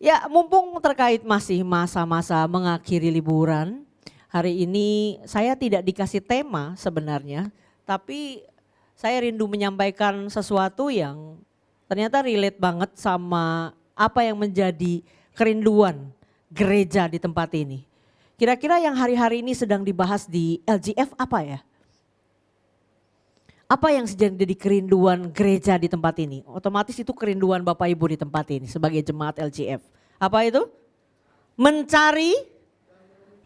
Ya, mumpung terkait masih masa-masa mengakhiri liburan, hari ini saya tidak dikasih tema sebenarnya, tapi saya rindu menyampaikan sesuatu yang ternyata relate banget sama apa yang menjadi kerinduan gereja di tempat ini. Kira-kira yang hari-hari ini sedang dibahas di LGF apa ya? Apa yang jadi kerinduan gereja di tempat ini? Otomatis itu kerinduan Bapak Ibu di tempat ini sebagai jemaat LGF. Apa itu? Mencari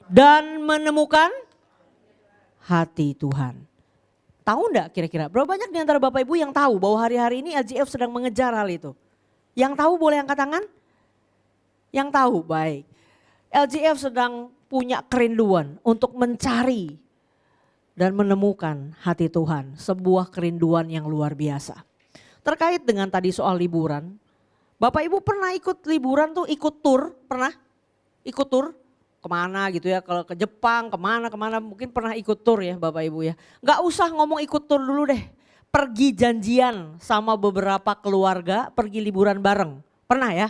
dan menemukan hati Tuhan. Tahu enggak kira-kira berapa banyak di antara Bapak Ibu yang tahu bahwa hari-hari ini LGF sedang mengejar hal itu? Yang tahu boleh angkat tangan? Yang tahu, baik. LGF sedang punya kerinduan untuk mencari dan menemukan hati Tuhan. Sebuah kerinduan yang luar biasa. Terkait dengan tadi soal liburan, Bapak Ibu pernah ikut liburan tuh, ikut tur, pernah? Ikut tur kemana gitu ya, kalau ke Jepang kemana mungkin pernah ikut tur ya Bapak Ibu ya. Gak usah ngomong ikut tur dulu deh, pergi janjian sama beberapa keluarga pergi liburan bareng, pernah ya?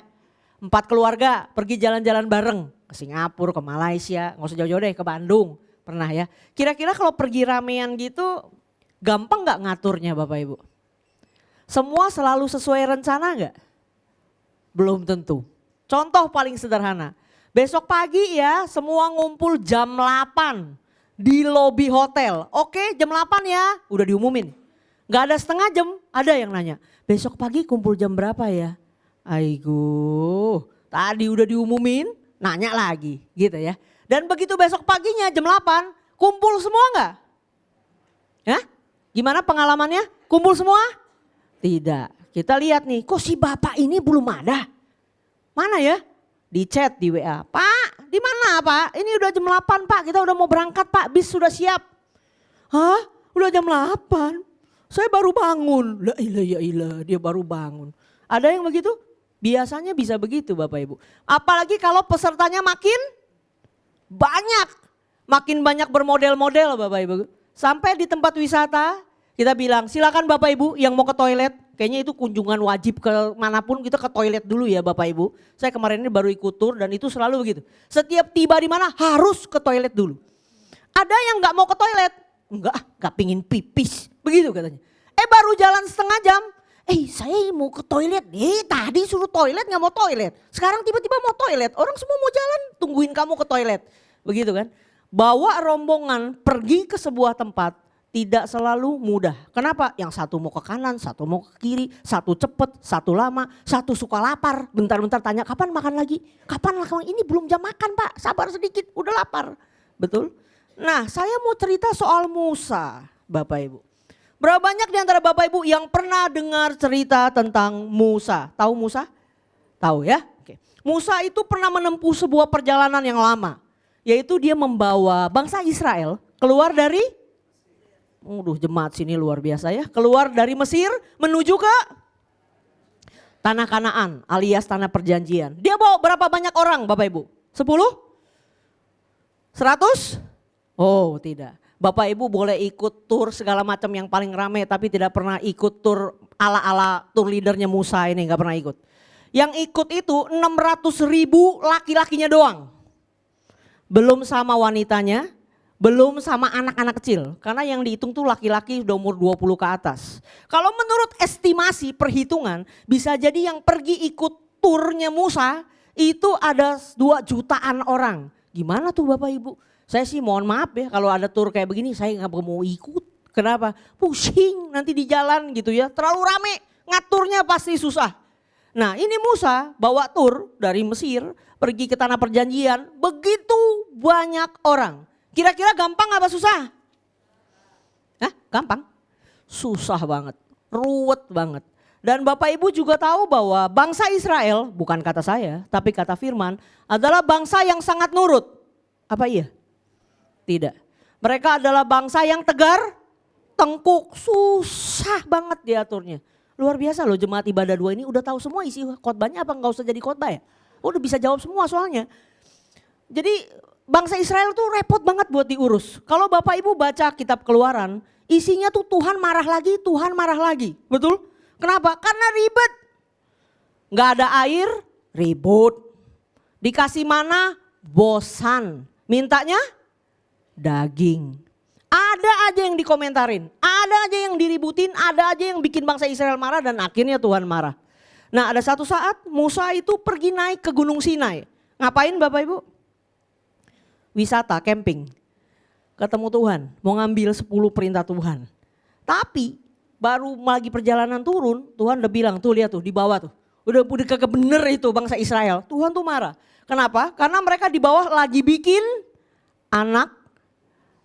4 keluarga pergi jalan-jalan bareng ke Singapura, ke Malaysia, gak usah jauh-jauh deh, ke Bandung. Pernah ya? Kira-kira kalau pergi ramean gitu gampang gak ngaturnya Bapak Ibu? Semua selalu sesuai rencana gak? Belum tentu. Contoh paling sederhana. Besok pagi ya semua ngumpul jam 8 di lobi hotel. Oke jam 8 ya udah diumumin. Gak ada setengah jam ada yang nanya. Besok pagi kumpul jam berapa ya? Aigo tadi udah diumumin nanya lagi gitu ya. Dan begitu besok paginya jam 8 kumpul semua enggak? Ya? Gimana pengalamannya? Kumpul semua? Tidak. Kita lihat nih, kok si bapak ini belum ada? Mana ya? Di chat di WA. Pak, di mana Pak? Ini udah jam 8 Pak, kita udah mau berangkat Pak, bis sudah siap. Hah? Udah jam 8? Saya baru bangun. La ilah ya ilah, dia baru bangun. Ada yang begitu? Biasanya bisa begitu Bapak Ibu. Apalagi kalau pesertanya makin banyak, makin banyak bermodel-model Bapak Ibu. Sampai di tempat wisata kita bilang silakan Bapak Ibu yang mau ke toilet. Kayaknya itu kunjungan wajib ke manapun kita ke toilet dulu ya Bapak Ibu. Saya kemarin ini baru ikut tur dan itu selalu begitu. Setiap tiba di mana harus ke toilet dulu. Ada yang gak mau ke toilet. Enggak, gak pingin pipis. Begitu katanya. Baru jalan setengah jam. Saya mau ke toilet. Tadi suruh toilet gak mau toilet. Sekarang tiba-tiba mau toilet. Orang semua mau jalan tungguin kamu ke toilet. Begitu kan. Bawa rombongan pergi ke sebuah tempat tidak selalu mudah. Kenapa? Yang satu mau ke kanan, satu mau ke kiri, satu cepet, satu lama, satu suka lapar. Bentar-bentar tanya kapan makan lagi? Kapan makan? Ini belum jam makan Pak, sabar sedikit udah lapar. Betul? Nah saya mau cerita soal Musa Bapak Ibu. Berapa banyak di antara Bapak Ibu yang pernah dengar cerita tentang Musa? Tahu Musa? Tahu ya? Oke. Musa itu pernah menempuh sebuah perjalanan yang lama. Yaitu dia membawa bangsa Israel keluar dari jemaat sini luar biasa ya. Keluar dari Mesir menuju ke tanah Kanaan alias tanah perjanjian. Dia bawa berapa banyak orang Bapak Ibu? 10? 100? Oh tidak. Bapak Ibu boleh ikut tur segala macam yang paling rame tapi tidak pernah ikut tur ala-ala tur leadernya Musa ini, gak pernah ikut. Yang ikut itu 600.000 laki-lakinya doang. Belum sama wanitanya. Belum sama anak-anak kecil, karena yang dihitung tuh laki-laki udah umur 20 ke atas. Kalau menurut estimasi perhitungan bisa jadi yang pergi ikut turnya Musa itu ada 2 jutaan orang. Gimana tuh Bapak Ibu? Saya sih mohon maaf ya kalau ada tur kayak begini saya gak mau ikut. Kenapa? Pusing nanti di jalan gitu ya, terlalu rame ngaturnya pasti susah. Nah ini Musa bawa tur dari Mesir pergi ke tanah perjanjian begitu banyak orang. Kira-kira gampang apa susah? Gampang? Susah banget, ruwet banget. Dan Bapak Ibu juga tahu bahwa bangsa Israel, bukan kata saya, tapi kata firman, adalah bangsa yang sangat nurut. Apa iya? Tidak. Mereka adalah bangsa yang tegar, tengkuk, susah banget diaturnya. Luar biasa loh jemaat ibadah 2 ini udah tahu semua isi khotbahnya apa nggak usah jadi khotbah ya? Udah bisa jawab semua soalnya. Jadi bangsa Israel tuh repot banget buat diurus. Kalau Bapak Ibu baca kitab Keluaran, isinya tuh Tuhan marah lagi, Tuhan marah lagi. Betul? Kenapa? Karena ribet. Gak ada air, ribut. Dikasih mana? Bosan. Mintanya daging. Ada aja yang dikomentarin, ada aja yang diributin, ada aja yang bikin bangsa Israel marah dan akhirnya Tuhan marah. Nah ada satu saat Musa itu pergi naik ke Gunung Sinai. Ngapain Bapak Ibu? Wisata, camping. Ketemu Tuhan, mau ngambil 10 perintah Tuhan. Tapi baru lagi perjalanan turun, Tuhan udah bilang, tuh lihat tuh di bawah tuh. Udah kagak bener itu bangsa Israel. Tuhan tuh marah. Kenapa? Karena mereka di bawah lagi bikin anak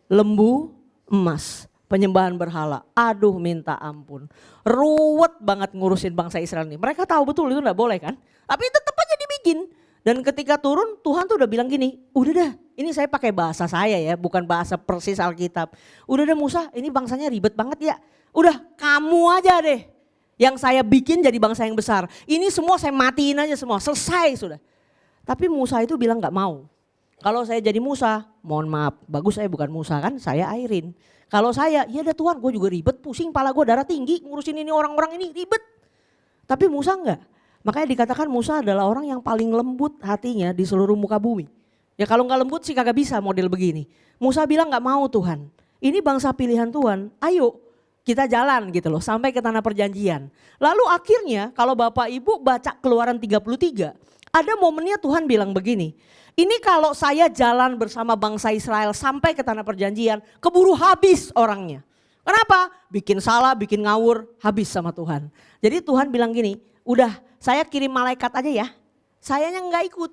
lembu emas, penyembahan berhala. Aduh minta ampun. Ruwet banget ngurusin bangsa Israel ini. Mereka tahu betul itu gak boleh kan. Tapi tetap aja dibikin. Dan ketika turun Tuhan tuh udah bilang gini, udah dah ini saya pakai bahasa saya ya, bukan bahasa persis Alkitab. Udah dah Musa, ini bangsanya ribet banget ya. Udah kamu aja deh yang saya bikin jadi bangsa yang besar. Ini semua saya matiin aja semua, selesai sudah. Tapi Musa itu bilang gak mau. Kalau saya jadi Musa, mohon maaf, bagus saya bukan Musa kan, saya Airin. Kalau saya, ya udah Tuhan gue juga ribet, pusing pala gue darah tinggi, ngurusin ini orang-orang ini ribet. Tapi Musa enggak. Makanya dikatakan Musa adalah orang yang paling lembut hatinya di seluruh muka bumi. Ya kalau enggak lembut sih kagak bisa model begini. Musa bilang enggak mau Tuhan, ini bangsa pilihan Tuhan, ayo kita jalan gitu loh sampai ke tanah perjanjian. Lalu akhirnya kalau Bapak Ibu baca Keluaran 33, ada momennya Tuhan bilang begini. Ini kalau saya jalan bersama bangsa Israel sampai ke tanah perjanjian, keburu habis orangnya. Kenapa? Bikin salah, bikin ngawur, habis sama Tuhan. Jadi Tuhan bilang gini, udah saya kirim malaikat aja ya, sayanya enggak ikut.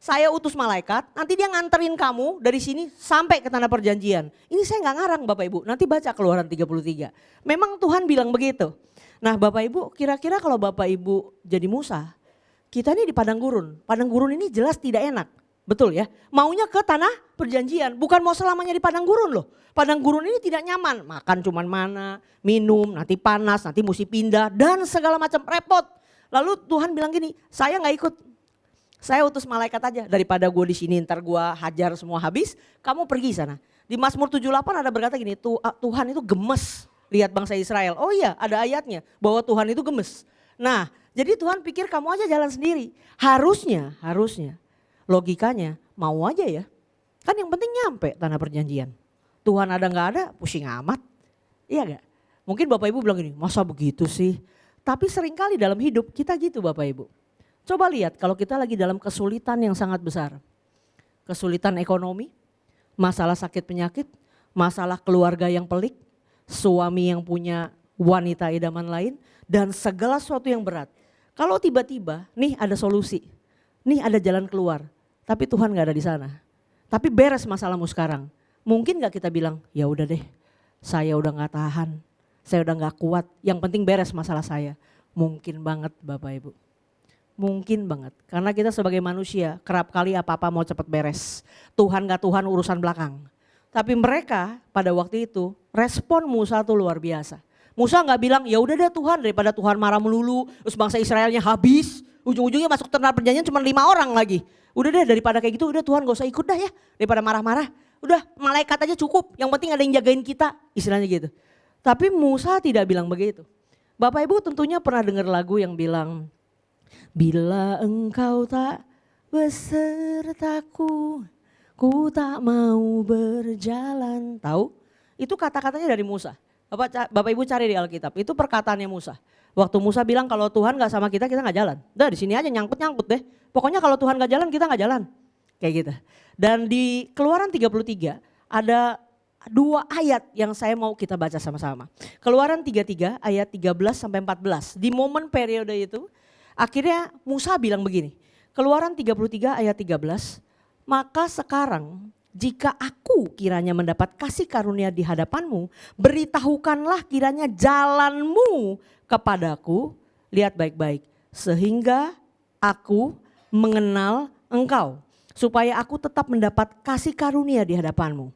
Saya utus malaikat, nanti dia nganterin kamu dari sini sampai ke tanah perjanjian. Ini saya enggak ngarang Bapak Ibu, nanti baca Keluaran 33. Memang Tuhan bilang begitu. Nah Bapak Ibu, kira-kira kalau Bapak Ibu jadi Musa, kita ini di padang gurun. Padang gurun ini jelas tidak enak. Betul ya. Maunya ke tanah perjanjian. Bukan mau selamanya di padang gurun loh. Padang gurun ini tidak nyaman. Makan cuman mana, minum, nanti panas, nanti mesti pindah. Dan segala macam repot. Lalu Tuhan bilang gini, saya gak ikut. Saya utus malaikat aja. Daripada gue di sini ntar gue hajar semua habis. Kamu pergi sana. Di Mazmur 78 ada berkata gini, Tuhan itu gemes lihat bangsa Israel. Oh iya ada ayatnya bahwa Tuhan itu gemes. Nah jadi Tuhan pikir kamu aja jalan sendiri. Harusnya logikanya mau aja ya. Kan yang penting nyampe tanah perjanjian. Tuhan ada gak ada pusing amat. Iya gak? Mungkin Bapak Ibu bilang gini, masa begitu sih? Tapi seringkali dalam hidup kita gitu Bapak Ibu. Coba lihat kalau kita lagi dalam kesulitan yang sangat besar. Kesulitan ekonomi, masalah sakit penyakit, masalah keluarga yang pelik, suami yang punya wanita idaman lain, dan segala sesuatu yang berat. Kalau tiba-tiba nih ada solusi, nih ada jalan keluar, tapi Tuhan gak ada di sana. Tapi beres masalahmu sekarang. Mungkin gak kita bilang, ya udah deh, saya udah gak tahan, saya udah gak kuat, yang penting beres masalah saya. Mungkin banget Bapak Ibu. Mungkin banget, karena kita sebagai manusia kerap kali apa-apa mau cepat beres. Tuhan gak Tuhan urusan belakang. Tapi mereka pada waktu itu respon Musa tuh luar biasa. Musa gak bilang ya udah deh Tuhan daripada Tuhan marah melulu, terus bangsa Israelnya habis, ujung-ujungnya masuk tanah perjanjian cuma 5 orang lagi. Udah deh daripada kayak gitu, udah Tuhan gak usah ikut dah ya, daripada marah-marah. Udah malaikat aja cukup, yang penting ada yang jagain kita, istilahnya gitu. Tapi Musa tidak bilang begitu. Bapak Ibu tentunya pernah dengar lagu yang bilang, bila engkau tak besertaku, ku tak mau berjalan. Tahu? Itu kata-katanya dari Musa. Bapak Ibu cari di Alkitab, itu perkataannya Musa. Waktu Musa bilang kalau Tuhan gak sama kita gak jalan. Udah di sini aja nyangkut-nyangkut deh. Pokoknya kalau Tuhan gak jalan kita gak jalan. Kayak gitu. Dan di Keluaran 33 ada 2 ayat yang saya mau kita baca sama-sama. Keluaran 33 ayat 13 sampai 14. Di momen periode itu akhirnya Musa bilang begini. Keluaran 33 ayat 13. Maka sekarang jika aku kiranya mendapat kasih karunia di hadapanmu, beritahukanlah kiranya jalanmu kepadaku, lihat baik-baik, sehingga aku mengenal engkau, supaya aku tetap mendapat kasih karunia di hadapanmu.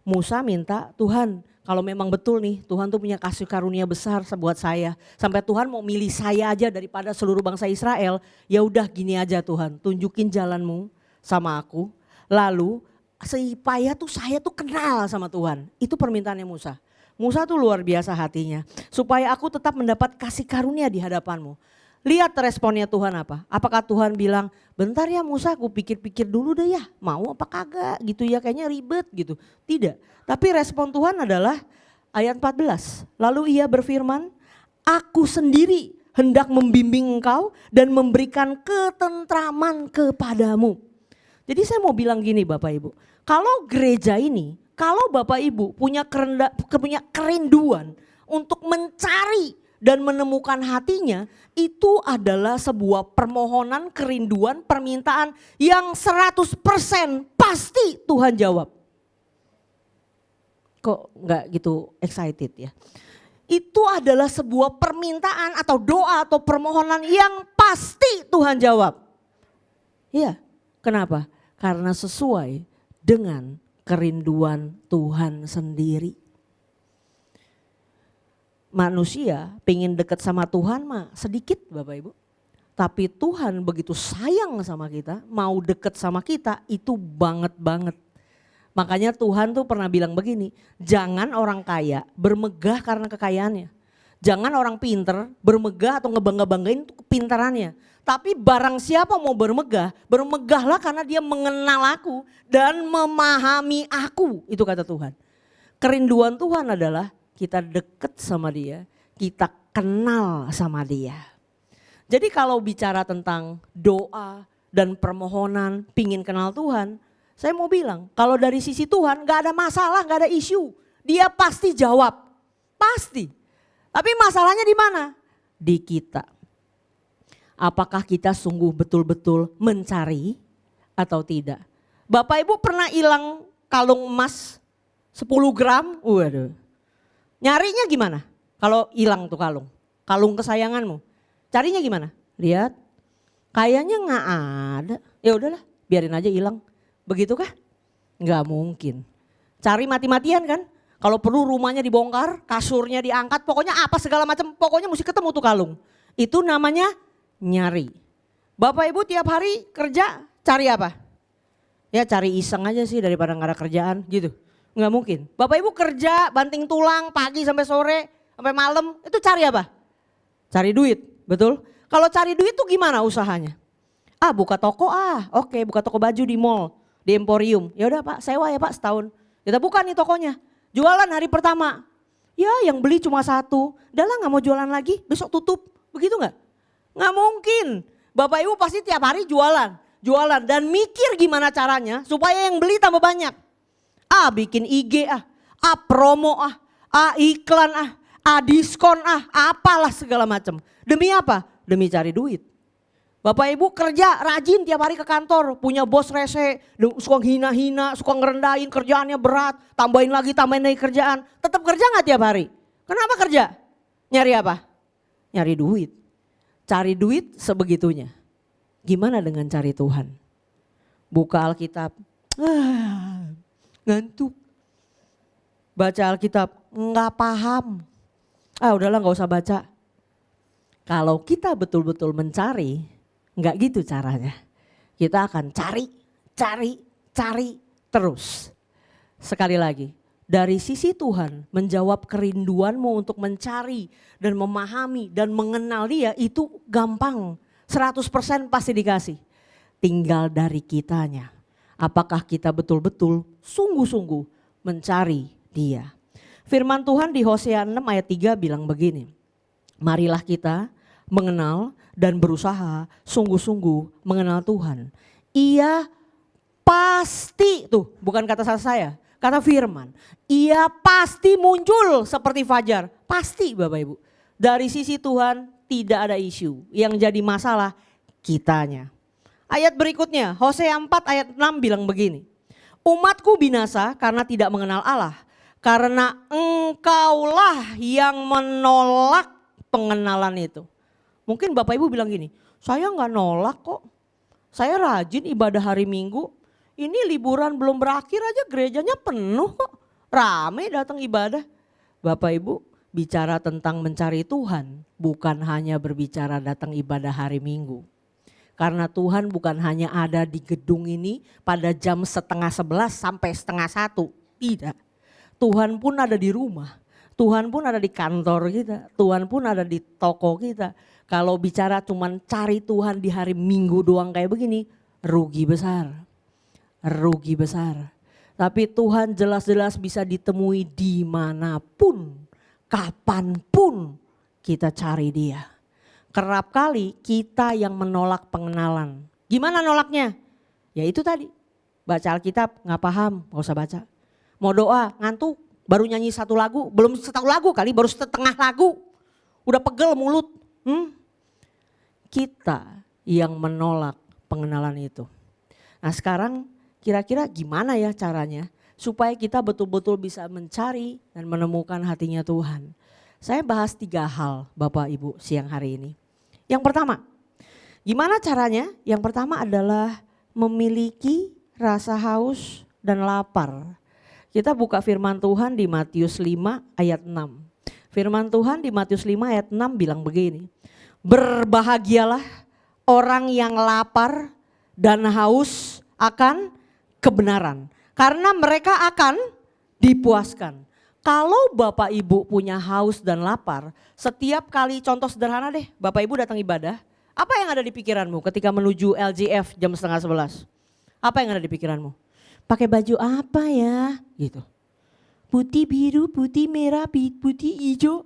Musa minta, Tuhan kalau memang betul nih Tuhan tuh punya kasih karunia besar buat saya, sampai Tuhan mau milih saya aja daripada seluruh bangsa Israel, ya udah gini aja Tuhan, tunjukin jalanmu sama aku, lalu supaya tuh saya tuh kenal sama Tuhan. Itu permintaannya Musa. Musa tuh luar biasa hatinya. Supaya aku tetap mendapat kasih karunia di hadapanmu. Lihat responnya Tuhan apa. Apakah Tuhan bilang, bentar ya Musa aku pikir-pikir dulu deh ya. Mau apa kagak gitu ya, kayaknya ribet gitu. Tidak. Tapi respon Tuhan adalah ayat 14. Lalu ia berfirman, aku sendiri hendak membimbing engkau dan memberikan ketentraman kepadamu. Jadi saya mau bilang gini Bapak Ibu. Kalau gereja ini, kalau Bapak Ibu punya kerinduan untuk mencari dan menemukan hatinya, itu adalah sebuah permohonan, kerinduan, permintaan yang 100% pasti Tuhan jawab. Kok enggak gitu excited ya? Itu adalah sebuah permintaan atau doa atau permohonan yang pasti Tuhan jawab. Iya, kenapa? Karena sesuai dengan kerinduan Tuhan sendiri. Manusia pengen deket sama Tuhan mah sedikit Bapak Ibu. Tapi Tuhan begitu sayang sama kita, mau deket sama kita itu banget. Makanya Tuhan tuh pernah bilang begini, jangan orang kaya bermegah karena kekayaannya. Jangan orang pinter bermegah atau ngebangga-banggain kepintarannya. Tapi barang siapa mau bermegah, bermegahlah karena dia mengenal aku dan memahami aku, itu kata Tuhan. Kerinduan Tuhan adalah kita deket sama dia, kita kenal sama dia. Jadi kalau bicara tentang doa dan permohonan, pingin kenal Tuhan, saya mau bilang kalau dari sisi Tuhan gak ada masalah, gak ada isu. Dia pasti jawab, pasti. Tapi masalahnya di mana? Di kita. Apakah kita sungguh betul-betul mencari atau tidak? Bapak Ibu pernah hilang kalung emas 10 gram? Waduh. Nyarinya gimana? Kalau hilang tuh kalung kesayanganmu, carinya gimana? Lihat, kayaknya nggak ada. Ya udahlah, biarin aja hilang. Begitu kah? Nggak mungkin. Cari mati-matian kan? Kalau perlu rumahnya dibongkar, kasurnya diangkat, pokoknya apa segala macam, pokoknya mesti ketemu tuh kalung. Itu namanya nyari. Bapak Ibu tiap hari kerja cari apa? Ya cari iseng aja sih daripada nggak ada kerjaan gitu. Nggak mungkin. Bapak Ibu kerja banting tulang pagi sampai sore, sampai malam, itu cari apa? Cari duit, betul? Kalau cari duit tuh gimana usahanya? Buka toko oke, buka toko baju di mall, di Emporium. Ya udah Pak, sewa ya Pak setahun. Kita buka nih tokonya. Jualan hari pertama. Ya yang beli cuma satu. Udah lah nggak mau jualan lagi, besok tutup. Begitu nggak? Nggak mungkin. Bapak Ibu pasti tiap hari jualan dan mikir gimana caranya supaya yang beli tambah banyak. Bikin IG promo iklan diskon apalah segala macam. Demi apa? Demi cari duit. Bapak Ibu kerja rajin tiap hari ke kantor, punya bos rese, suka hina-hina, suka ngerendahin, kerjaannya berat, tambahin lagi kerjaan. Tetap kerja nggak tiap hari? Kenapa kerja? Nyari apa? Nyari duit. Cari duit sebegitunya. Gimana dengan cari Tuhan? Buka Alkitab, ngantuk. Baca Alkitab, nggak paham. Udahlah nggak usah baca. Kalau kita betul-betul mencari, nggak gitu caranya. Kita akan cari terus. Sekali lagi, dari sisi Tuhan menjawab kerinduanmu untuk mencari dan memahami dan mengenal dia itu gampang. 100% pasti dikasih. Tinggal dari kitanya. Apakah kita betul-betul sungguh-sungguh mencari dia. Firman Tuhan di Hosea 6 ayat 3 bilang begini. Marilah kita mengenal dan berusaha sungguh-sungguh mengenal Tuhan. Ia pasti, tuh bukan kata saya, kata firman. Ia pasti muncul seperti fajar. Pasti Bapak Ibu. Dari sisi Tuhan tidak ada isu. Yang jadi masalah kitanya. Ayat berikutnya, Hosea 4 ayat 6 bilang begini. Umatku binasa karena tidak mengenal Allah. Karena engkaulah yang menolak pengenalan itu. Mungkin Bapak Ibu bilang gini, saya nggak nolak kok. Saya rajin ibadah hari Minggu. Ini liburan belum berakhir aja gerejanya penuh kok. Rame datang ibadah. Bapak Ibu bicara tentang mencari Tuhan. Bukan hanya berbicara datang ibadah hari Minggu. Karena Tuhan bukan hanya ada di gedung ini pada jam 10:30 sampai 1:30. Tidak. Tuhan pun ada di rumah. Tuhan pun ada di kantor kita. Tuhan pun ada di toko kita. Kalau bicara cuman cari Tuhan di hari Minggu doang kayak begini, rugi besar. Rugi besar. Tapi Tuhan jelas-jelas bisa ditemui dimanapun, kapanpun kita cari dia. Kerap kali kita yang menolak pengenalan. Gimana nolaknya? Ya itu tadi, baca Alkitab gak paham, gak usah baca. Mau doa, ngantuk, baru nyanyi satu lagu, belum satu lagu kali, baru setengah lagu. Udah pegel mulut. Kita yang menolak pengenalan itu. Nah sekarang kira-kira gimana ya caranya supaya kita betul-betul bisa mencari dan menemukan hatinya Tuhan. Saya bahas 3 hal Bapak Ibu siang hari ini. Yang pertama, gimana caranya? Yang pertama adalah memiliki rasa haus dan lapar. Kita buka firman Tuhan di Matius 5 ayat 6. Firman Tuhan di Matius 5 ayat 6 bilang begini. Berbahagialah orang yang lapar dan haus akan kebenaran. Karena mereka akan dipuaskan. Kalau Bapak Ibu punya haus dan lapar, setiap kali contoh sederhana deh, Bapak Ibu datang ibadah, apa yang ada di pikiranmu ketika menuju LJF jam 10:30? Apa yang ada di pikiranmu? Pakai baju apa ya? Gitu. Putih biru, putih merah, putih hijau.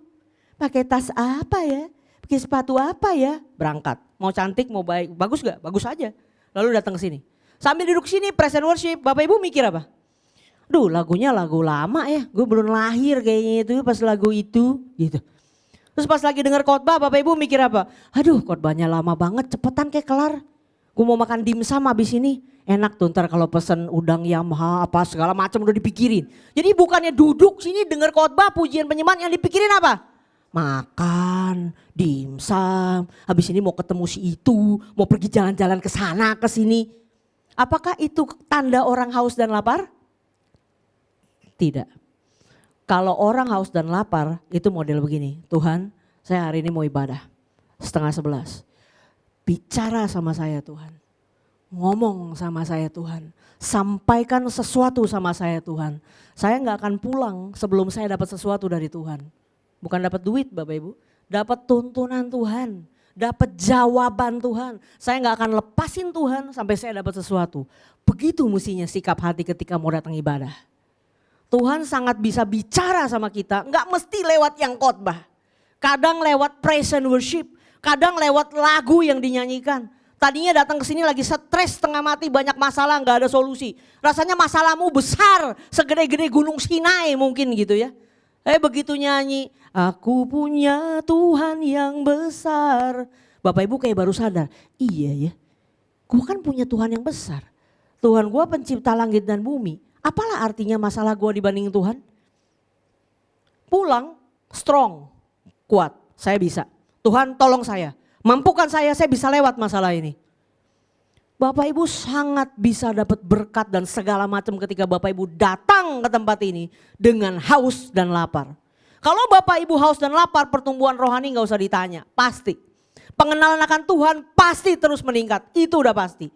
Pakai tas apa ya? Pakai sepatu apa ya? Berangkat. Mau cantik, mau baik, bagus gak? Bagus aja. Lalu datang ke sini. Sambil duduk sini praise and worship, Bapak Ibu mikir apa? Duh lagunya lagu lama ya, gue belum lahir kayaknya itu pas lagu itu gitu. Terus pas lagi dengar khotbah Bapak Ibu mikir apa? Aduh khotbahnya lama banget, cepetan kayak kelar. Gue mau makan dimsum habis ini, enak tuh ntar kalau pesen udang Yamaha apa segala macam udah dipikirin. Jadi bukannya duduk sini dengar khotbah pujian penyembahan yang dipikirin apa? Makan, dimsum, habis ini mau ketemu si itu, mau pergi jalan-jalan ke sana ke sini. Apakah itu tanda orang haus dan lapar? Tidak. Kalau orang haus dan lapar itu model begini. Tuhan saya hari ini mau ibadah 10:30. Bicara sama saya Tuhan. Ngomong sama saya Tuhan. Sampaikan sesuatu sama saya Tuhan. Saya gak akan pulang sebelum saya dapat sesuatu dari Tuhan. Bukan dapat duit Bapak Ibu. Dapat tuntunan Tuhan. Dapat jawaban Tuhan. Saya gak akan lepasin Tuhan sampai saya dapat sesuatu. Begitu mestinya sikap hati ketika mau datang ibadah. Tuhan sangat bisa bicara sama kita. Gak mesti lewat yang khotbah. Kadang lewat praise and worship. Kadang lewat lagu yang dinyanyikan. Tadinya datang ke sini lagi stres setengah mati, banyak masalah, gak ada solusi. Rasanya masalahmu besar, segede-gede gunung Sinai mungkin gitu ya. Begitu nyanyi, aku punya Tuhan yang besar. Bapak Ibu kayak baru sadar, iya ya, gue kan punya Tuhan yang besar. Tuhan gue pencipta langit dan bumi. Apalah artinya masalah gue dibanding Tuhan? Pulang, strong, kuat, saya bisa. Tuhan tolong saya, mampukan saya bisa lewat masalah ini. Bapak Ibu sangat bisa dapat berkat dan segala macam ketika Bapak Ibu datang ke tempat ini dengan haus dan lapar. Kalau Bapak Ibu haus dan lapar, pertumbuhan rohani gak usah ditanya, pasti. Pengenalan akan Tuhan pasti terus meningkat, itu udah pasti.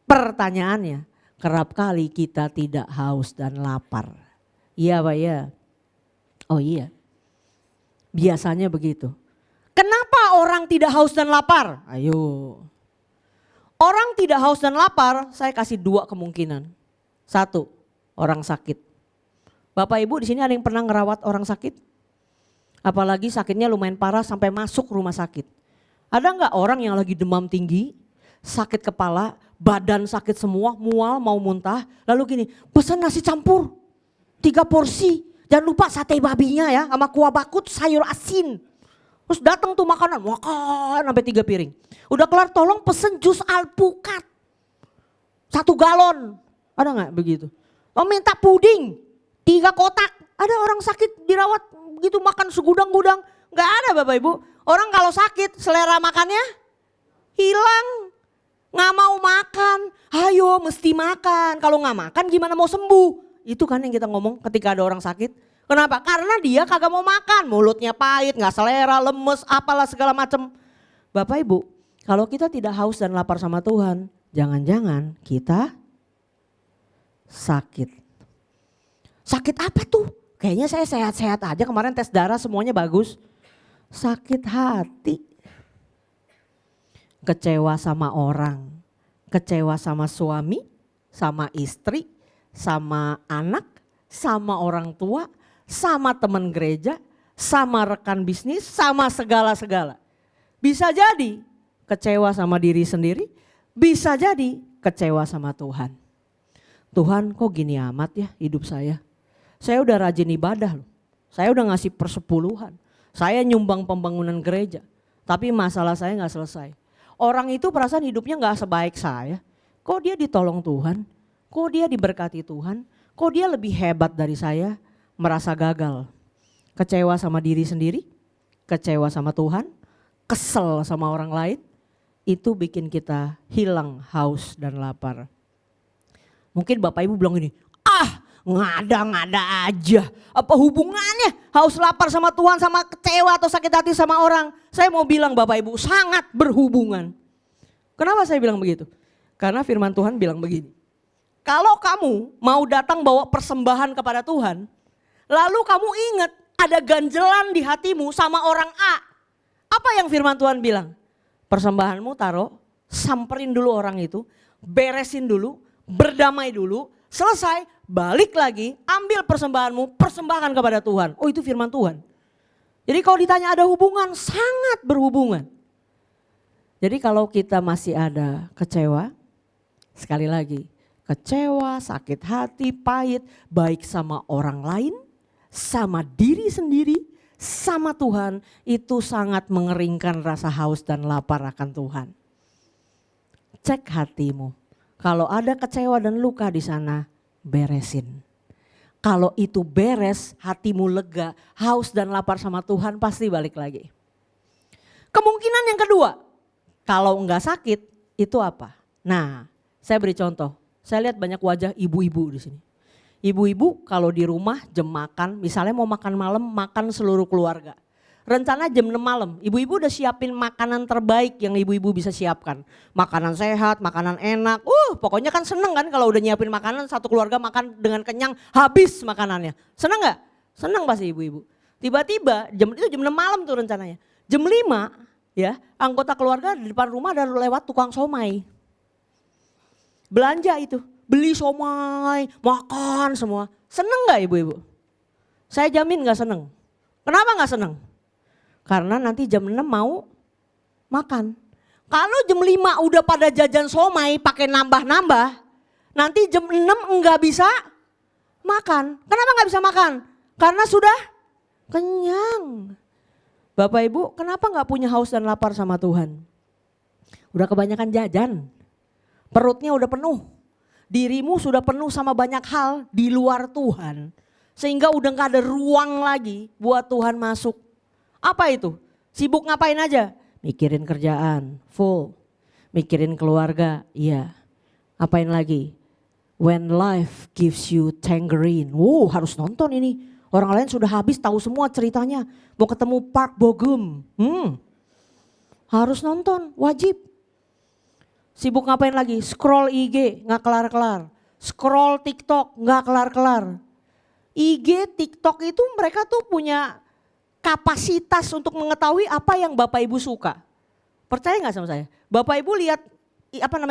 Pertanyaannya, kerap kali kita tidak haus dan lapar. Iya Pak ya? Oh iya, biasanya begitu. Kenapa orang tidak haus dan lapar? Ayo. Orang tidak haus dan lapar, saya kasih 2 kemungkinan. 1, orang sakit. Bapak Ibu di sini ada yang pernah ngerawat orang sakit? Apalagi sakitnya lumayan parah sampai masuk rumah sakit. Ada nggak orang yang lagi demam tinggi, sakit kepala, badan sakit semua, mual, mau muntah. Lalu gini, pesan nasi campur 3 porsi. Jangan lupa sate babinya ya, sama kuah bakut sayur asin. Terus datang tuh makanan, makan sampai 3 piring. Udah kelar tolong pesen jus alpukat. 1 galon. Ada gak begitu? Oh minta puding 3 kotak. Ada orang sakit dirawat begitu makan segudang-gudang. Gak ada Bapak Ibu. Orang kalau sakit selera makannya hilang. Gak mau makan. Ayo mesti makan. Kalau gak makan gimana mau sembuh. Itu kan yang kita ngomong ketika ada orang sakit. Kenapa? Karena dia kagak mau makan, mulutnya pahit, gak selera, lemes, apalah segala macam. Bapak Ibu, kalau kita tidak haus dan lapar sama Tuhan, jangan-jangan kita sakit. Sakit apa tuh? Kayaknya saya sehat-sehat aja, kemarin tes darah semuanya bagus. Sakit hati. kecewa sama orang, kecewa sama suami, sama istri, sama anak, sama orang tua, sama teman gereja, sama rekan bisnis, sama segala-segala. Bisa jadi kecewa sama diri sendiri, bisa jadi kecewa sama Tuhan. Tuhan kok gini amat ya hidup saya. Saya udah rajin ibadah loh, saya udah ngasih persepuluhan, saya nyumbang pembangunan gereja. Tapi masalah saya gak selesai. Orang itu perasaan hidupnya gak sebaik saya. Kok dia ditolong Tuhan? Kok dia diberkati Tuhan? Kok dia lebih hebat dari saya? Merasa gagal. Kecewa sama diri sendiri, kecewa sama Tuhan, kesel sama orang lain. Itu bikin kita hilang haus dan lapar. Mungkin Bapak Ibu bilang gini, ngada-ngada aja. Apa hubungannya haus lapar sama Tuhan sama kecewa atau sakit hati sama orang? Saya mau bilang Bapak Ibu sangat berhubungan. Kenapa saya bilang begitu? Karena firman Tuhan bilang begini. Kalau kamu mau datang bawa persembahan kepada Tuhan, lalu kamu ingat ada ganjelan di hatimu sama orang A. Apa yang firman Tuhan bilang? Persembahanmu taruh, samperin dulu orang itu, beresin dulu, berdamai dulu, selesai, balik lagi, ambil persembahanmu, persembahkan kepada Tuhan. Oh itu firman Tuhan. Jadi kalau ditanya ada hubungan, sangat berhubungan. Jadi kalau kita masih ada kecewa, sekali lagi, kecewa, sakit hati, pahit, baik sama orang lain, sama diri sendiri, sama Tuhan, itu sangat mengeringkan rasa haus dan lapar akan Tuhan. Cek hatimu. Kalau ada kecewa dan luka di sana, beresin. Kalau itu beres, hatimu lega, haus dan lapar sama Tuhan pasti balik lagi. Kemungkinan yang kedua, kalau enggak sakit, itu apa? Nah, saya beri contoh. Saya lihat banyak wajah ibu-ibu di sini. Ibu-ibu kalau di rumah jam makan, misalnya mau makan malam, makan seluruh keluarga. Rencana jam 6 malam, ibu-ibu udah siapin makanan terbaik yang ibu-ibu bisa siapkan. Makanan sehat, makanan enak, pokoknya kan seneng kan kalau udah nyiapin makanan satu keluarga makan dengan kenyang habis makanannya. Seneng gak? Seneng pasti ibu-ibu. Tiba-tiba itu jam 6 malam tuh rencananya. Jam 5 ya anggota keluarga di depan rumah ada lewat tukang somai. Belanja itu, beli somai, makan semua. Seneng gak ibu-ibu? Saya jamin gak seneng. Kenapa gak seneng? Karena nanti jam 6 mau makan. Kalau jam 5 udah pada jajan somai pakai nambah-nambah, nanti jam 6 enggak bisa makan. Kenapa enggak bisa makan? Karena sudah kenyang. Bapak Ibu, kenapa enggak punya haus dan lapar sama Tuhan? Udah kebanyakan jajan, perutnya udah penuh. Dirimu sudah penuh sama banyak hal di luar Tuhan. Sehingga udah enggak ada ruang lagi buat Tuhan masuk. Apa itu? Sibuk ngapain aja? Mikirin kerjaan, full. Mikirin keluarga, iya. Apain lagi? When life gives you tangerine. Harus nonton ini. Orang lain sudah habis tahu semua ceritanya. Mau ketemu Park Bo Gum. Harus nonton, wajib. Sibuk ngapain lagi? Scroll IG, gak kelar-kelar. Scroll TikTok, gak kelar-kelar. IG, TikTok itu mereka tuh punya kapasitas untuk mengetahui apa yang Bapak Ibu suka. Percaya gak sama saya? Bapak Ibu lihat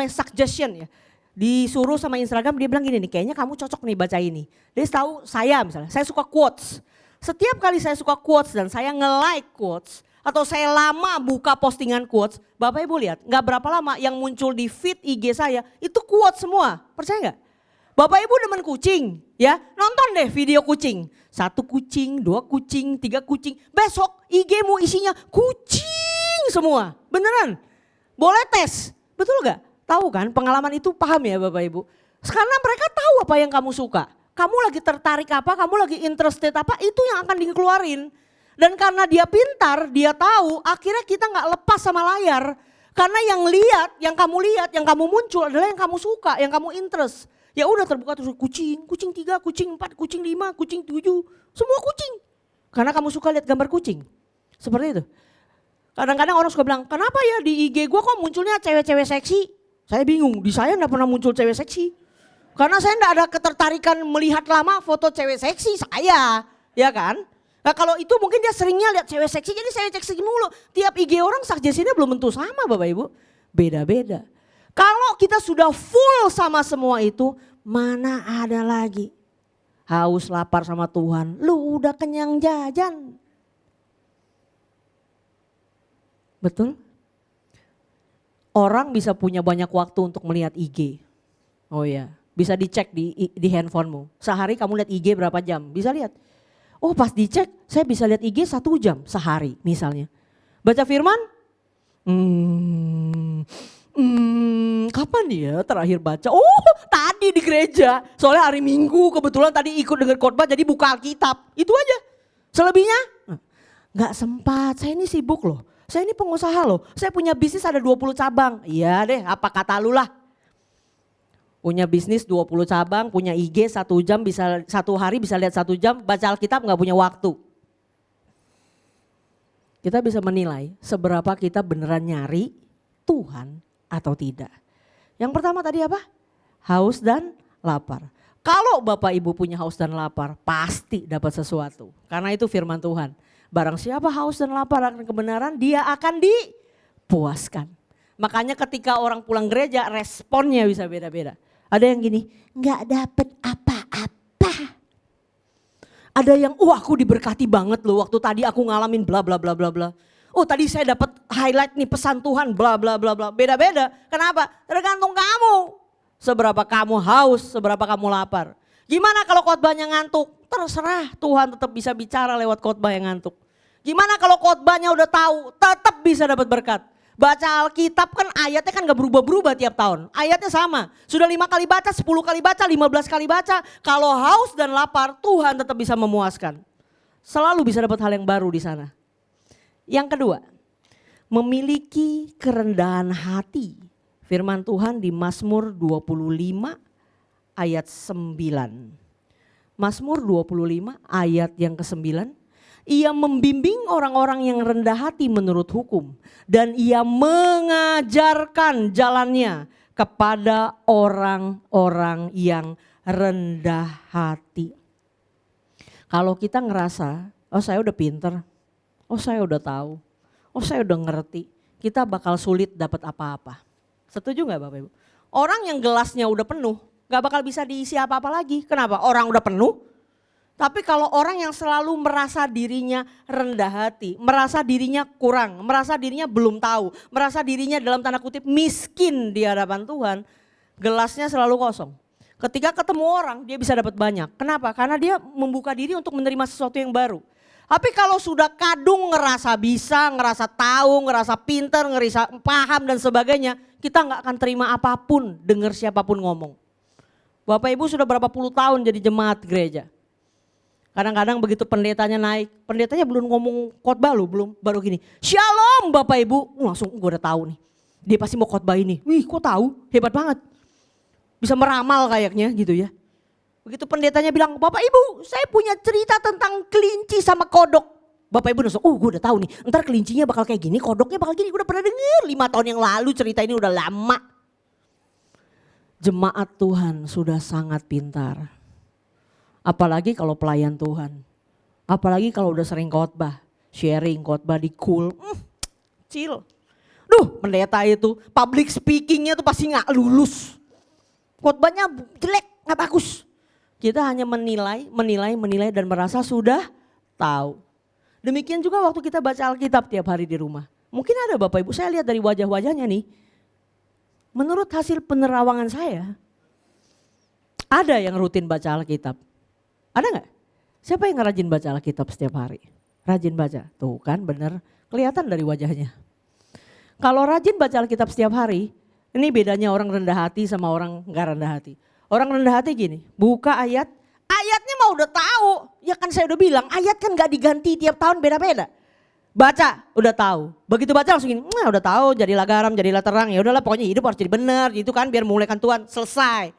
suggestion ya. Disuruh sama Instagram dia bilang gini nih, kayaknya kamu cocok nih baca ini. Dia tahu saya misalnya, saya suka quotes. Setiap kali saya suka quotes dan saya nge-like quotes atau saya lama buka postingan quotes, Bapak Ibu lihat gak berapa lama yang muncul di feed IG saya itu quotes semua. Percaya gak? Bapak Ibu demen kucing ya, nonton deh video kucing. 1 kucing, 2 kucing, 3 kucing. Besok IG-mu isinya kucing semua. Beneran? Boleh tes, betul gak? Tahu kan pengalaman itu paham ya Bapak Ibu. Karena mereka tahu apa yang kamu suka. Kamu lagi tertarik apa, kamu lagi interested apa, itu yang akan dikeluarin. Dan karena dia pintar, dia tahu akhirnya kita gak lepas sama layar. Karena yang kamu lihat, yang kamu muncul adalah yang kamu suka, yang kamu interest. Ya udah terbuka terus kucing 3, kucing 4, kucing 5, kucing 7, semua kucing. Karena kamu suka lihat gambar kucing. Seperti itu. Kadang-kadang orang suka bilang, kenapa ya di IG gue kok munculnya cewek-cewek seksi? Saya bingung, di saya enggak pernah muncul cewek seksi. Karena saya enggak ada ketertarikan melihat lama foto cewek seksi saya, ya kan? Nah kalau itu mungkin dia seringnya lihat cewek seksi, jadi cewek seksi mulu. Tiap IG orang suggestion-nya belum tentu sama Bapak Ibu. beda-beda. Kalau kita sudah full sama semua itu, mana ada lagi haus lapar sama Tuhan, lu udah kenyang jajan. Betul? Orang bisa punya banyak waktu untuk melihat IG. Oh ya, bisa dicek di handphonemu. Sehari kamu lihat IG berapa jam, bisa lihat. Oh pas dicek, saya bisa lihat IG 1 jam sehari misalnya. Baca firman, kapan ya terakhir baca? Oh tadi di gereja, soalnya hari Minggu kebetulan tadi ikut dengar khotbah jadi buka Alkitab. Itu aja, selebihnya gak sempat, saya ini sibuk loh. Saya ini pengusaha loh, saya punya bisnis ada 20 cabang. Iya deh, apa kata lu lah. Punya bisnis 20 cabang, punya IG 1 jam, bisa 1 hari bisa lihat 1 jam, baca Alkitab gak punya waktu. Kita bisa menilai seberapa kita beneran nyari Tuhan atau tidak. Yang pertama tadi apa? Haus dan lapar. Kalau Bapak Ibu punya haus dan lapar, pasti dapat sesuatu. Karena itu firman Tuhan. Barang siapa haus dan lapar akan kebenaran, dia akan dipuaskan. Makanya ketika orang pulang gereja, responnya bisa beda-beda. Ada yang gini, gak dapet apa-apa. Ada yang, aku diberkati banget loh waktu tadi aku ngalamin bla bla bla bla bla. Oh tadi saya dapat highlight nih pesan Tuhan bla bla bla bla. Beda-beda. Kenapa? Tergantung kamu. Seberapa kamu haus, seberapa kamu lapar. Gimana kalau khotbahnya ngantuk? Terserah, Tuhan tetap bisa bicara lewat khotbah yang ngantuk. Gimana kalau khotbahnya udah tahu, tetap bisa dapat berkat. Baca Alkitab kan ayatnya kan gak berubah-berubah tiap tahun. Ayatnya sama. Sudah 5 kali baca, 10 kali baca, 15 kali baca. Kalau haus dan lapar, Tuhan tetap bisa memuaskan. Selalu bisa dapat hal yang baru di sana. Yang kedua, memiliki kerendahan hati. Firman Tuhan di Mazmur 25 ayat 9. Mazmur 25 ayat yang ke-9. Ia membimbing orang-orang yang rendah hati menurut hukum. Dan ia mengajarkan jalannya kepada orang-orang yang rendah hati. Kalau kita ngerasa, oh saya udah pinter, oh saya udah tahu, oh saya udah ngerti. Kita bakal sulit dapat apa-apa. Setuju gak Bapak Ibu? Orang yang gelasnya udah penuh, gak bakal bisa diisi apa-apa lagi. Kenapa? Orang udah penuh. Tapi kalau orang yang selalu merasa dirinya rendah hati, merasa dirinya kurang, merasa dirinya belum tahu, merasa dirinya dalam tanda kutip miskin di hadapan Tuhan, gelasnya selalu kosong. Ketika ketemu orang dia bisa dapat banyak. Kenapa? Karena dia membuka diri untuk menerima sesuatu yang baru. Tapi kalau sudah kadung ngerasa bisa, ngerasa tahu, ngerasa pinter, ngerasa paham dan sebagainya, kita nggak akan terima apapun, dengar siapapun ngomong. Bapak Ibu sudah berapa puluh tahun jadi jemaat gereja. Kadang-kadang begitu pendetanya naik, pendetanya belum ngomong khotbah loh, belum, baru gini, Shalom Bapak Ibu, langsung gue udah tahu nih, dia pasti mau khotbah ini. Wih kok tahu, hebat banget, bisa meramal kayaknya gitu ya. Begitu pendetanya bilang, Bapak Ibu saya punya cerita tentang kelinci sama kodok. Bapak Ibu langsung, gue udah tahu nih, ntar kelincinya bakal kayak gini, kodoknya bakal gini, gue udah pernah denger 5 tahun yang lalu cerita ini udah lama. Jemaat Tuhan sudah sangat pintar. Apalagi kalau pelayan Tuhan, apalagi kalau udah sering khotbah, sharing khotbah di cool, chill. Duh pendeta itu public speakingnya tuh pasti gak lulus. Khotbahnya jelek, gak bagus. Kita hanya menilai dan merasa sudah tahu. Demikian juga waktu kita baca Alkitab tiap hari di rumah. Mungkin ada Bapak Ibu, saya lihat dari wajah-wajahnya nih. Menurut hasil penerawangan saya, ada yang rutin baca Alkitab. Ada gak? Siapa yang rajin baca Alkitab setiap hari? Rajin baca, tuh kan bener, kelihatan dari wajahnya. Kalau rajin baca Alkitab setiap hari, ini bedanya orang rendah hati sama orang gak rendah hati. Orang rendah hati gini, buka ayat, ayatnya mah udah tahu. Ya kan saya udah bilang, ayat kan gak diganti tiap tahun beda-beda. Baca, udah tahu. Begitu baca langsung gini, udah tahu, jadilah garam, jadilah terang. Ya udahlah pokoknya hidup harus jadi benar, gitu kan biar memulaikan Tuhan, selesai.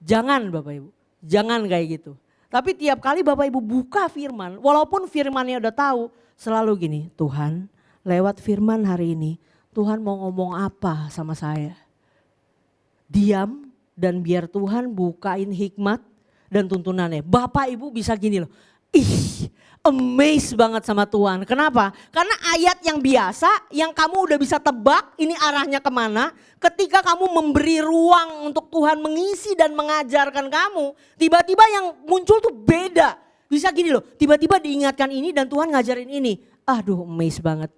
Jangan Bapak Ibu, jangan kayak gitu. Tapi tiap kali Bapak Ibu buka firman, walaupun firmannya udah tahu, selalu gini, Tuhan lewat firman hari ini, Tuhan mau ngomong apa sama saya? Diam dan biar Tuhan bukain hikmat dan tuntunannya. Bapak Ibu bisa gini loh, amazed banget sama Tuhan. Kenapa? Karena ayat yang biasa, yang kamu udah bisa tebak ini arahnya kemana. Ketika kamu memberi ruang untuk Tuhan mengisi dan mengajarkan kamu, tiba-tiba yang muncul tuh beda. Bisa gini loh, tiba-tiba diingatkan ini dan Tuhan ngajarin ini. Aduh, amazed banget.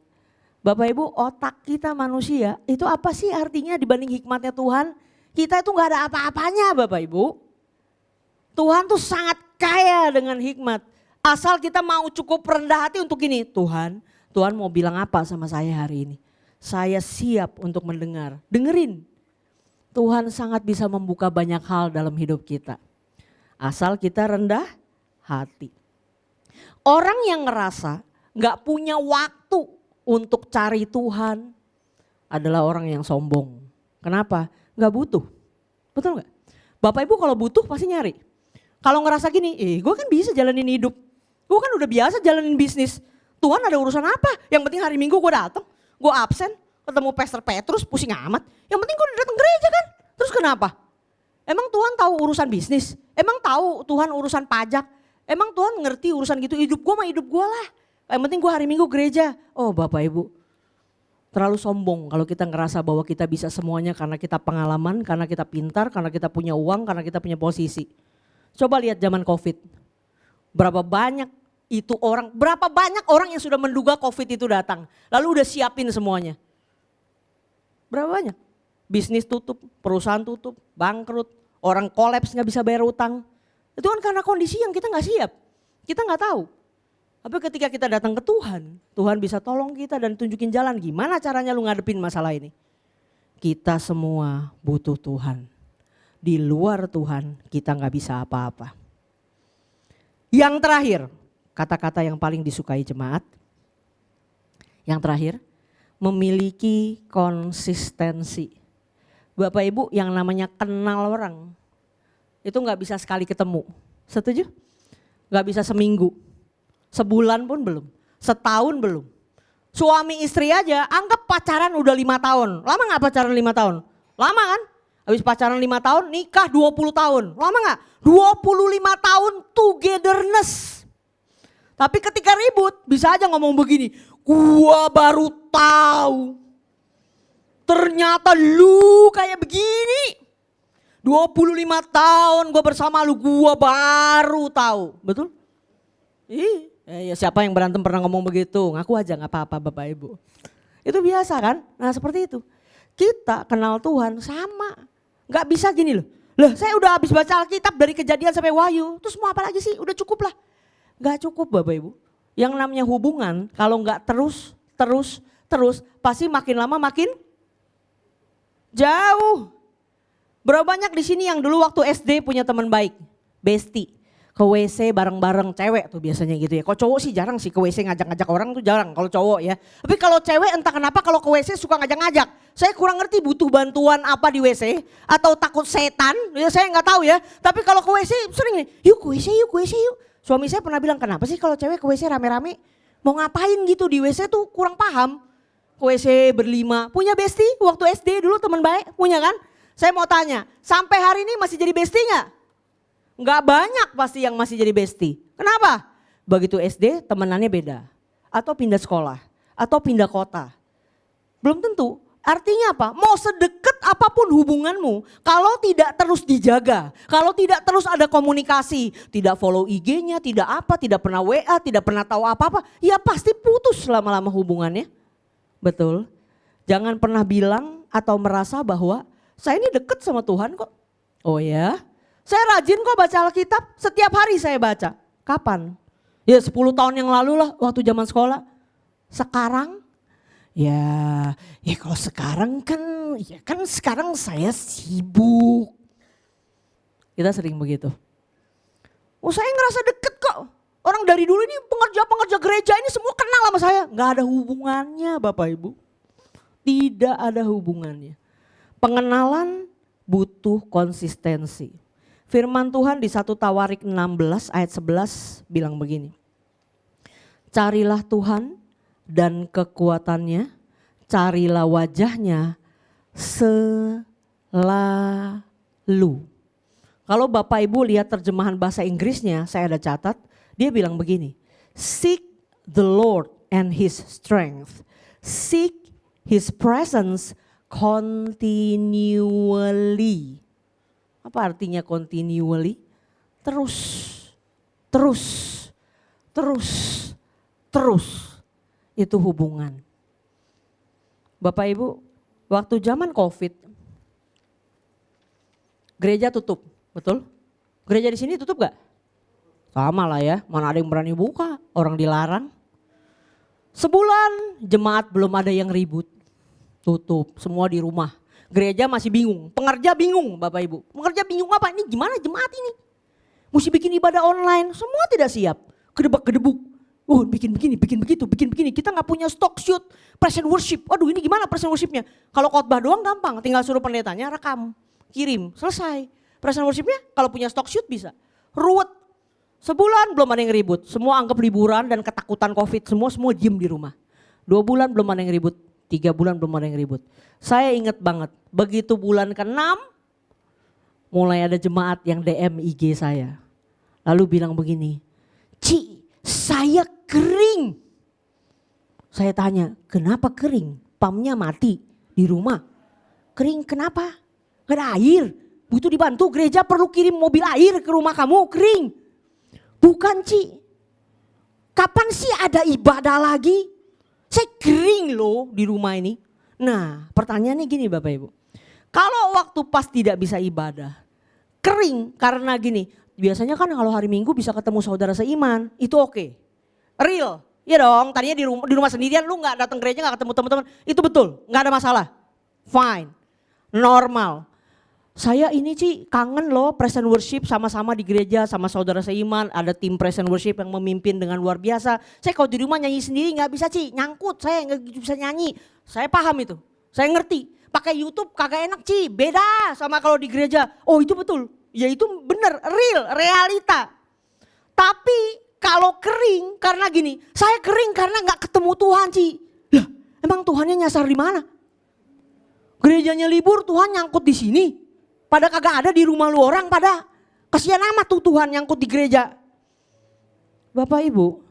Bapak Ibu, otak kita manusia itu apa sih artinya dibanding hikmatnya Tuhan? Kita itu gak ada apa-apanya Bapak Ibu. Tuhan tuh sangat kaya dengan hikmat. Asal kita mau cukup rendah hati untuk gini, Tuhan mau bilang apa sama saya hari ini? Saya siap untuk mendengar, dengerin. Tuhan sangat bisa membuka banyak hal dalam hidup kita. Asal kita rendah hati. Orang yang ngerasa gak punya waktu untuk cari Tuhan adalah orang yang sombong. Kenapa? Gak butuh. Betul gak? Bapak Ibu kalau butuh pasti nyari. Kalau ngerasa gini, gue kan bisa jalanin hidup. Gue kan udah biasa jalanin bisnis. Tuhan ada urusan apa? Yang penting hari Minggu gue datang, gue absen, ketemu Pastor Petrus, pusing amat. Yang penting gue datang gereja kan. Terus kenapa? Emang Tuhan tahu urusan bisnis? Emang tahu Tuhan urusan pajak? Emang Tuhan ngerti urusan gitu? Hidup gue mah hidup gue lah. Yang penting gue hari Minggu gereja. Oh Bapak Ibu, terlalu sombong kalau kita ngerasa bahwa kita bisa semuanya karena kita pengalaman, karena kita pintar, karena kita punya uang, karena kita punya posisi. Coba lihat zaman COVID. Berapa banyak orang yang sudah menduga COVID itu datang. Lalu udah siapin semuanya. Berapa banyak? Bisnis tutup, perusahaan tutup, bangkrut, orang kolaps gak bisa bayar utang. Itu kan karena kondisi yang kita gak siap. Kita gak tahu. Tapi ketika kita datang ke Tuhan, Tuhan bisa tolong kita dan tunjukin jalan gimana caranya lu ngadepin masalah ini. Kita semua butuh Tuhan. Di luar Tuhan kita gak bisa apa-apa. Yang terakhir, kata-kata yang paling disukai jemaat. Yang terakhir, memiliki konsistensi. Bapak Ibu yang namanya kenal orang, itu gak bisa sekali ketemu. Setuju? Gak bisa seminggu, sebulan pun belum, setahun belum. Suami istri aja anggap pacaran udah 5 tahun. Lama gak pacaran 5 tahun? Lama kan? Habis pacaran 5 tahun, nikah 20 tahun. Lama gak? 25 tahun togetherness. Tapi ketika ribut bisa aja ngomong begini. Gua baru tahu. Ternyata lu kayak begini. 25 tahun gua bersama lu, gua baru tahu. Betul? Ya siapa yang berantem pernah ngomong begitu? Ngaku aja gak apa-apa Bapak Ibu. Itu biasa kan? Nah seperti itu. Kita kenal Tuhan sama. Gak bisa gini loh. Loh saya udah habis baca Alkitab dari Kejadian sampai Wahyu. Terus mau apa lagi sih? Udah cukup lah. Gak cukup Bapak Ibu. Yang namanya hubungan kalau gak terus pasti makin lama makin jauh. Berapa banyak di sini yang dulu waktu SD punya teman baik? Besti. Ke WC bareng-bareng, cewek tuh biasanya gitu ya. Kalau cowok sih jarang sih ke WC ngajak-ngajak orang tuh jarang kalau cowok ya. Tapi kalau cewek entah kenapa kalau ke WC suka ngajak-ngajak. Saya kurang ngerti butuh bantuan apa di WC atau takut setan, ya saya nggak tahu ya. Tapi kalau ke WC sering nih, yuk ke WC yuk, ke WC yuk. Suami saya pernah bilang kenapa sih kalau cewek ke WC rame-rame mau ngapain gitu di WC tuh kurang paham. Ke WC berlima, punya besti waktu SD dulu teman baik, punya kan? Saya mau tanya, sampai hari ini masih jadi besti nggak? Nggak banyak pasti yang masih jadi bestie. Kenapa? Begitu SD temenannya beda. Atau pindah sekolah. Atau pindah kota. Belum tentu. Artinya apa? Mau sedekat apapun hubunganmu. Kalau tidak terus dijaga. Kalau tidak terus ada komunikasi. Tidak follow IG-nya, tidak apa, tidak pernah WA, tidak pernah tahu apa-apa. Ya pasti putus lama-lama hubungannya. Betul. Jangan pernah bilang atau merasa bahwa saya ini dekat sama Tuhan kok. Oh ya? Saya rajin kok baca Alkitab, setiap hari saya baca. Kapan? Ya 10 tahun yang lalu lah waktu zaman sekolah. Sekarang? Ya kalau sekarang kan, ya kan sekarang saya sibuk. Kita sering begitu. Oh saya ngerasa deket kok. Orang dari dulu ini pengerja-pengerja gereja ini semua kenal sama saya. Gak ada hubungannya Bapak Ibu. Tidak ada hubungannya. Pengenalan butuh konsistensi. Firman Tuhan di 1 Tawarik 16 ayat 11 bilang begini. Carilah Tuhan dan kekuatannya, carilah wajahnya selalu. Kalau Bapak Ibu lihat terjemahan bahasa Inggrisnya, saya ada catat, dia bilang begini. Seek the Lord and His strength. Seek His presence continually. Apa artinya continually? Terus, terus, terus, terus. Itu hubungan. Bapak Ibu, waktu zaman COVID, gereja tutup, betul? Gereja di sini tutup gak? Sama lah ya, mana ada yang berani buka, orang dilarang. Sebulan jemaat belum ada yang ribut, tutup, semua di rumah. Gereja masih bingung, pengerja bingung Bapak Ibu. Pengerja bingung apa? Ini gimana jemaat ini? Mesti bikin ibadah online, semua tidak siap. Kedebak-kedebuk. Oh bikin begini, bikin begitu, bikin begini. Kita gak punya stock shoot, present worship. Waduh ini gimana present worshipnya? Kalau khotbah doang gampang, tinggal suruh pendetanya rekam, kirim, selesai. Present worshipnya kalau punya stock shoot bisa. Ruwet. Sebulan belum ada yang ribut. Semua anggap liburan dan ketakutan COVID. Semua diem di rumah. 2 bulan belum ada yang ribut. 3 bulan belum ada yang ribut. Saya ingat banget. Begitu bulan ke-6. Mulai ada jemaat yang DM IG saya. Lalu bilang begini. Ci, saya kering. Saya tanya, kenapa kering? Pumpnya mati di rumah. Kering kenapa? Gak ada air. Butuh dibantu, gereja perlu kirim mobil air ke rumah kamu, kering. Bukan Ci. Kapan sih ada ibadah lagi? Saya kering loh di rumah ini. Nah pertanyaannya gini Bapak Ibu. Kalau waktu pas tidak bisa ibadah, kering karena gini. Biasanya kan kalau hari Minggu bisa ketemu saudara seiman, itu oke. Real, iya dong. Tadinya di rumah sendirian lu gak datang gereja gak ketemu teman-teman, itu betul, gak ada masalah. Fine, normal. Saya ini Ci kangen loh present worship sama-sama di gereja sama saudara seiman. Ada tim present worship yang memimpin dengan luar biasa. Saya kalau di rumah nyanyi sendiri gak bisa Ci, nyangkut saya gak bisa nyanyi. Saya paham itu, saya ngerti. Pakai YouTube kagak enak Ci, beda sama kalau di gereja. Oh itu betul, ya itu benar, real, realita. Tapi kalau kering karena gini, saya kering karena gak ketemu Tuhan Ci. Lah emang Tuhannya nyasar di mana? Gerejanya libur Tuhan nyangkut di sini. Pada kagak ada di rumah lu orang pada. Kasihan amat tuh Tuhan nyangkut di gereja. Bapak Ibu,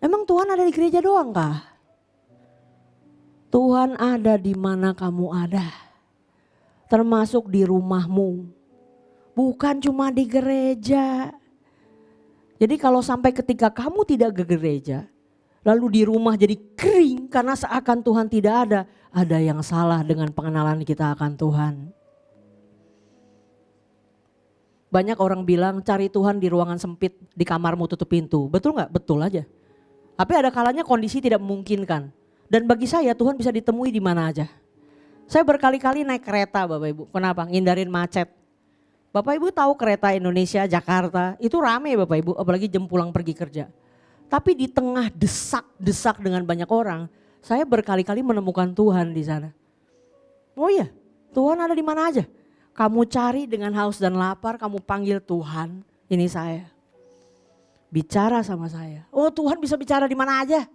emang Tuhan ada di gereja doang kah? Tuhan ada di mana kamu ada. Termasuk di rumahmu. Bukan cuma di gereja. Jadi kalau sampai ketika kamu tidak ke gereja, lalu di rumah jadi kering karena seakan Tuhan tidak ada yang salah dengan pengenalan kita akan Tuhan. Banyak orang bilang cari Tuhan di ruangan sempit, di kamarmu tutup pintu. Betul gak? Betul aja. Tapi ada kalanya kondisi tidak memungkinkan. Dan bagi saya Tuhan bisa ditemui di mana aja. Saya berkali-kali naik kereta Bapak Ibu. Kenapa? Ngindarin macet. Bapak Ibu tahu kereta Indonesia, Jakarta itu rame Bapak Ibu. Apalagi jam pulang pergi kerja. Tapi di tengah desak-desak dengan banyak orang. Saya berkali-kali menemukan Tuhan di sana. Oh iya, Tuhan ada di mana aja. Kamu cari dengan haus dan lapar, kamu panggil Tuhan, ini saya. Bicara sama saya. Oh Tuhan bisa bicara di mana aja.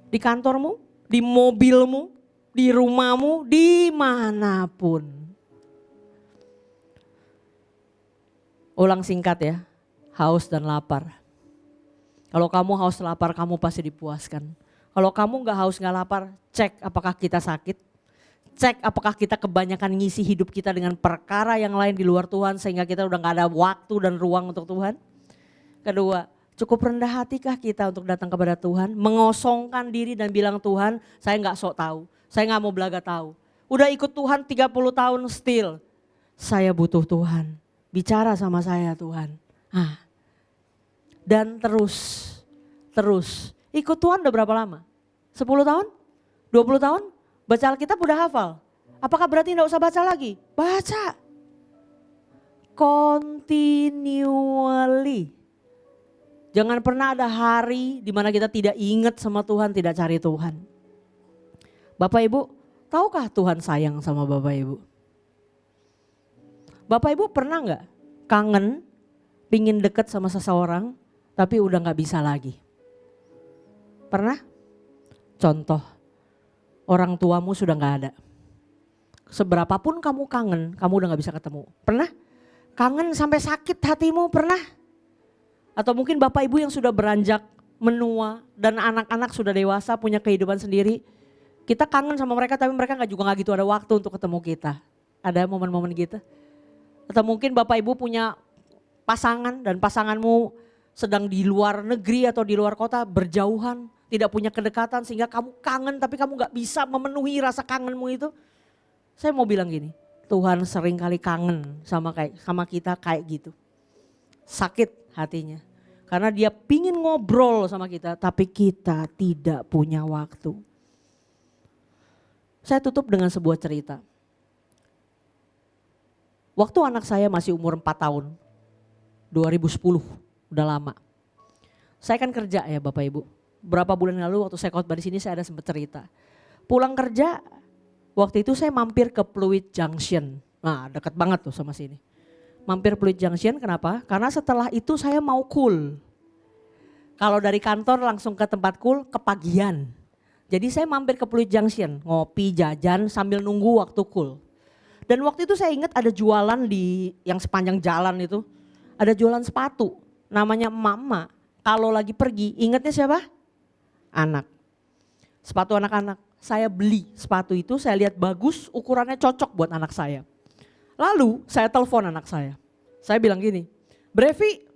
Di kantormu, di mobilmu, di rumahmu, dimanapun. Ulang singkat ya, haus dan lapar. Kalau kamu haus lapar kamu pasti dipuaskan. Kalau kamu gak haus gak lapar, cek apakah kita sakit. Cek apakah kita kebanyakan ngisi hidup kita dengan perkara yang lain di luar Tuhan sehingga kita udah gak ada waktu dan ruang untuk Tuhan. Kedua, cukup rendah hatikah kita untuk datang kepada Tuhan, mengosongkan diri dan bilang Tuhan saya gak sok tahu, saya gak mau belaga tahu. Udah ikut Tuhan 30 tahun still, saya butuh Tuhan, bicara sama saya Tuhan. Dan terus, ikut Tuhan udah berapa lama? 10 tahun? 20 tahun? Baca Alkitab udah hafal. Apakah berarti enggak usah baca lagi? Baca. Continually. Jangan pernah ada hari di mana kita tidak ingat sama Tuhan, tidak cari Tuhan. Bapak Ibu, tahukah Tuhan sayang sama Bapak Ibu? Bapak Ibu pernah enggak kangen, pingin deket sama seseorang, tapi udah enggak bisa lagi? Pernah? Contoh. Orang tuamu sudah gak ada. Seberapapun kamu kangen, kamu udah gak bisa ketemu. Pernah? Kangen sampai sakit hatimu, pernah? Atau mungkin Bapak Ibu yang sudah beranjak menua dan anak-anak sudah dewasa punya kehidupan sendiri. Kita kangen sama mereka tapi mereka juga gak gitu ada waktu untuk ketemu kita. Ada momen-momen gitu. Atau mungkin Bapak Ibu punya pasangan dan pasanganmu sedang di luar negeri atau di luar kota berjauhan. Tidak punya kedekatan sehingga kamu kangen tapi kamu gak bisa memenuhi rasa kangenmu itu. Saya mau bilang gini, Tuhan sering kali kangen sama kita kayak gitu. Sakit hatinya. Karena dia pingin ngobrol sama kita tapi kita tidak punya waktu. Saya tutup dengan sebuah cerita. Waktu anak saya masih umur 4 tahun, 2010, udah lama. Saya kan kerja ya Bapak Ibu. Berapa bulan lalu waktu saya khotbah di sini saya ada sempat cerita. Pulang kerja, waktu itu saya mampir ke Pluit Junction. Nah dekat banget tuh sama sini. Mampir Pluit Junction kenapa? Karena setelah itu saya mau cool. Kalau dari kantor langsung ke tempat cool kepagian. Jadi saya mampir ke Pluit Junction, ngopi, jajan sambil nunggu waktu cool. Dan waktu itu saya ingat ada jualan di yang sepanjang jalan itu. Ada jualan sepatu namanya Mama. Kalau lagi pergi ingatnya siapa? Anak. Sepatu anak-anak. Saya beli sepatu itu saya lihat bagus ukurannya cocok buat anak saya. Lalu saya telepon anak saya. Saya bilang gini, Brevi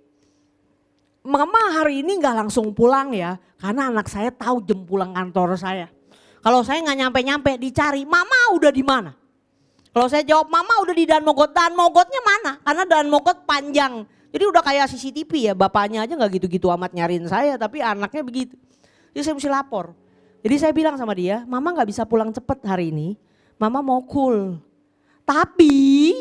Mama hari ini gak langsung pulang ya. Karena anak saya tahu jam pulang kantor saya. Kalau saya gak nyampe-nyampe dicari Mama udah di mana? Kalau saya jawab Mama udah di Dan Mogot. Dan Mogotnya mana? Karena Dan Mogot panjang. Jadi udah kayak CCTV ya, bapaknya aja gak gitu-gitu amat nyariin saya tapi anaknya begitu. Jadi saya mesti lapor. Jadi saya bilang sama dia, Mama gak bisa pulang cepet hari ini, Mama mau cool. Tapi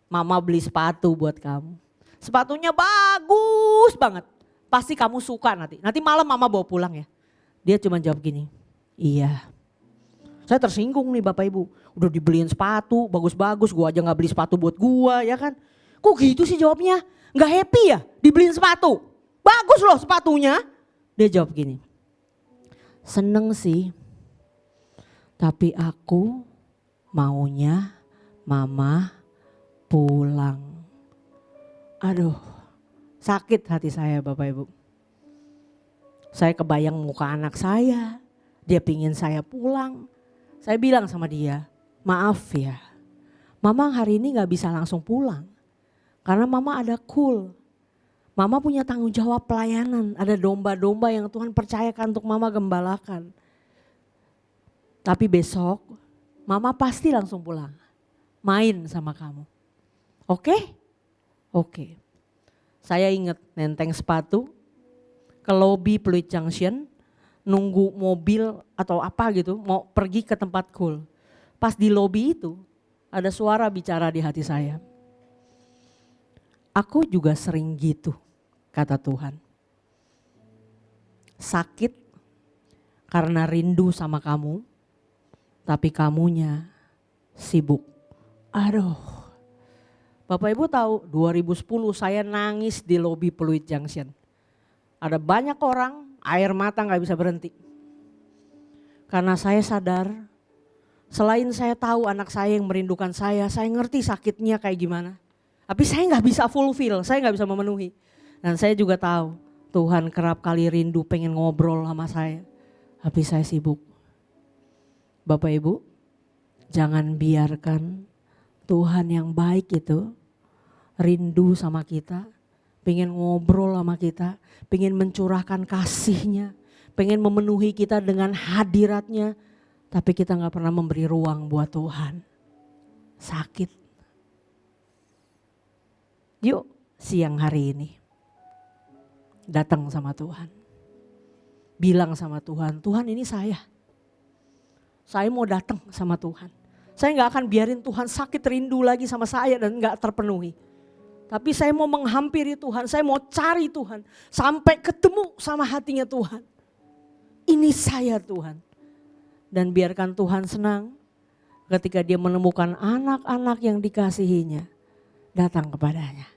Mama beli sepatu buat kamu. Sepatunya bagus banget, pasti kamu suka nanti. Nanti malam Mama bawa pulang ya. Dia cuma jawab gini, iya. Saya tersinggung nih Bapak Ibu, udah dibeliin sepatu bagus-bagus, gua aja gak beli sepatu buat gua ya kan. Kok gitu sih jawabnya? Gak happy ya dibeliin sepatu? Bagus loh sepatunya. Dia jawab gini, seneng sih tapi aku maunya Mama pulang. Aduh sakit hati saya Bapak Ibu. Saya kebayang muka anak saya, dia pingin saya pulang. Saya bilang sama dia, maaf ya Mama hari ini gak bisa langsung pulang. Karena Mama ada cool. Mama punya tanggung jawab pelayanan. Ada domba-domba yang Tuhan percayakan untuk Mama gembalakan. Tapi besok Mama pasti langsung pulang. Main sama kamu. Oke? Oke. Saya ingat nenteng sepatu ke lobi Pluit Junction. Nunggu mobil atau apa gitu mau pergi ke tempat cool. Pas di lobi itu ada suara bicara di hati saya. Aku juga sering gitu, kata Tuhan. Sakit karena rindu sama kamu, tapi kamunya sibuk. Aduh, Bapak Ibu tahu 2010 saya nangis di lobi Pluit Junction. Ada banyak orang, air mata gak bisa berhenti. Karena saya sadar, selain saya tahu anak saya yang merindukan saya ngerti sakitnya kayak gimana. Tapi saya gak bisa fulfill, saya gak bisa memenuhi. Dan saya juga tahu Tuhan kerap kali rindu pengen ngobrol sama saya. Tapi saya sibuk. Bapak Ibu, jangan biarkan Tuhan yang baik itu rindu sama kita. Pengen ngobrol sama kita, pengen mencurahkan kasihnya. Pengen memenuhi kita dengan hadiratnya. Tapi kita gak pernah memberi ruang buat Tuhan. Sakit. Yuk siang hari ini datang sama Tuhan. Bilang sama Tuhan, Tuhan ini saya. Saya mau datang sama Tuhan. Saya gak akan biarin Tuhan sakit rindu lagi sama saya dan gak terpenuhi. Tapi saya mau menghampiri Tuhan, saya mau cari Tuhan. Sampai ketemu sama hatinya Tuhan. Ini saya Tuhan. Dan biarkan Tuhan senang ketika dia menemukan anak-anak yang dikasihinya datang kepadanya.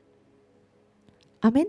Amin.